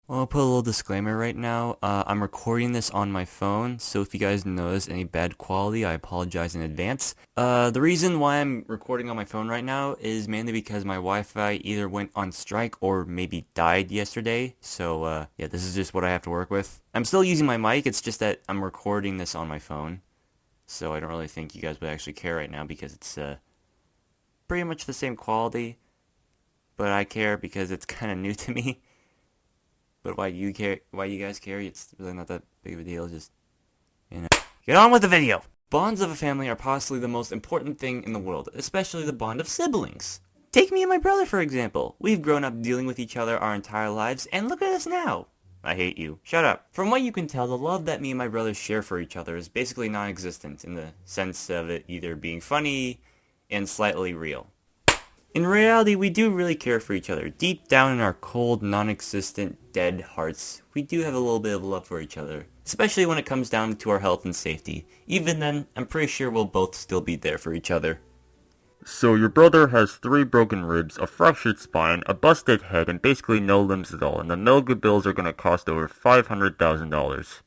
Well, I'll put a little disclaimer right now. I'm recording this on my phone, so if you guys notice any bad quality, I apologize in advance. The reason why I'm recording on my phone right now is mainly because my Wi-Fi either went on strike or maybe died yesterday. So, yeah, this is just what I have to work with. I'm still using my mic, it's just that I'm recording this on my phone. So I don't really think you guys would actually care right now because it's, pretty much the same quality. But I care because it's kind of new to me. But why you care? Why you guys care? It's really not that big of a deal. Just get on with the video. Bonds of a family are possibly the most important thing in the world, especially the bond of siblings. Take me and my brother for example. We've grown up dealing with each other our entire lives, and look at us now. I hate you. Shut up. From what you can tell, the love that me and my brother share for each other is basically non-existent in the sense of it either being funny and slightly real. In reality, we do really care for each other. Deep down in our cold, non-existent, dead hearts, we do have a little bit of love for each other. Especially when it comes down to our health and safety. Even then, I'm pretty sure we'll both still be there for each other. So your brother has 3 broken ribs, a fractured spine, a busted head, and basically no limbs at all, and the medical bills are gonna cost over $500,000.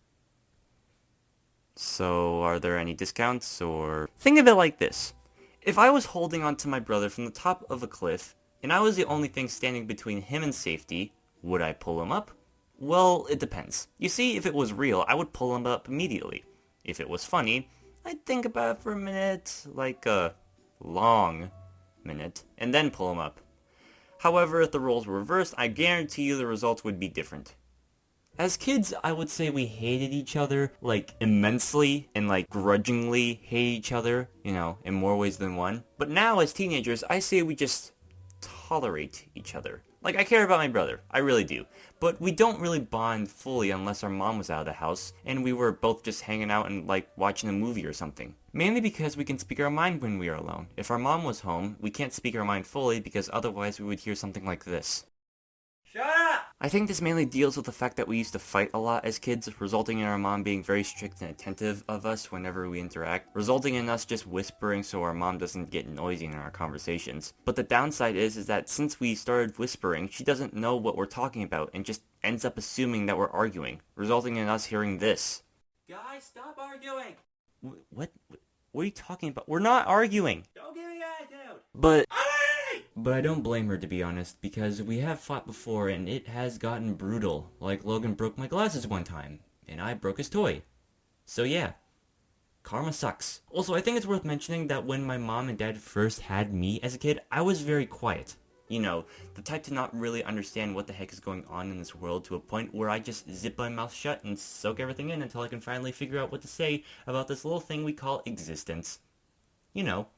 So, are there any discounts, or... Think of it like this. If I was holding on to my brother from the top of a cliff, and I was the only thing standing between him and safety, would I pull him up? Well, it depends. You see, if it was real, I would pull him up immediately. If it was funny, I'd think about it for a minute, like a long minute, and then pull him up. However, if the roles were reversed, I guarantee you the results would be different. As kids, I would say we hated each other, like, immensely, and, like, grudgingly hate each other, you know, in more ways than one. But now, as teenagers, I say we just tolerate each other. Like, I care about my brother, I really do. But we don't really bond fully unless our mom was out of the house, and we were both just hanging out and, like, watching a movie or something. Mainly because we can speak our mind when we are alone. If our mom was home, we can't speak our mind fully because otherwise we would hear something like this. Shut up! I think this mainly deals with the fact that we used to fight a lot as kids, resulting in our mom being very strict and attentive of us whenever we interact, resulting in us just whispering so our mom doesn't get noisy in our conversations. But the downside is that since we started whispering, she doesn't know what we're talking about and just ends up assuming that we're arguing, resulting in us hearing this. Guys, stop arguing! What? What are you talking about? We're not arguing! Don't give me attitude! But I don't blame her, to be honest, because we have fought before and it has gotten brutal. Like Logan broke my glasses one time, and I broke his toy. So yeah, karma sucks. Also, I think it's worth mentioning that when my mom and dad first had me as a kid, I was very quiet. You know, the type to not really understand what the heck is going on in this world to a point where I just zip my mouth shut and soak everything in until I can finally figure out what to say about this little thing we call existence. You know,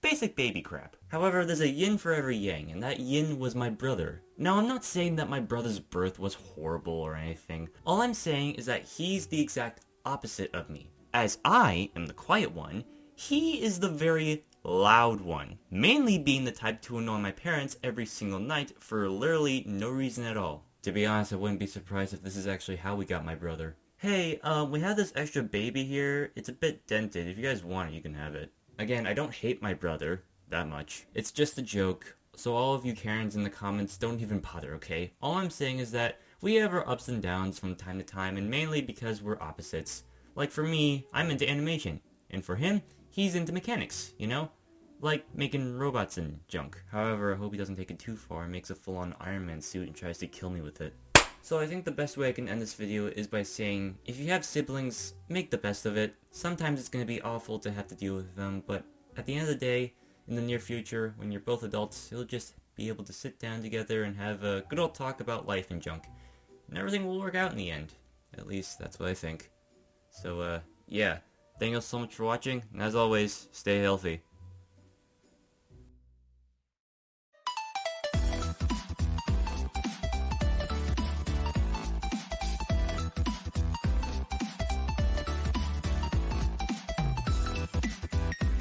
basic baby crap. However, there's a yin for every yang, and that yin was my brother. Now, I'm not saying that my brother's birth was horrible or anything. All I'm saying is that he's the exact opposite of me. As I am the quiet one, he is the very loud one. Mainly being the type to annoy my parents every single night for literally no reason at all. To be honest, I wouldn't be surprised if this is actually how we got my brother. Hey, we have this extra baby here. It's a bit dented. If you guys want it, you can have it. Again, I don't hate my brother that much. It's just a joke, so all of you Karens in the comments don't even bother, okay? All I'm saying is that we have our ups and downs from time to time, and mainly because we're opposites. Like for me, I'm into animation, and for him, he's into mechanics, you know? Like making robots and junk. However, I hope he doesn't take it too far and makes a full-on Iron Man suit and tries to kill me with it. So I think the best way I can end this video is by saying, if you have siblings, make the best of it. Sometimes it's going to be awful to have to deal with them, but at the end of the day, in the near future, when you're both adults, you'll just be able to sit down together and have a good old talk about life and junk. And everything will work out in the end. At least, that's what I think. So, yeah. Thank you all so much for watching, and as always, stay healthy.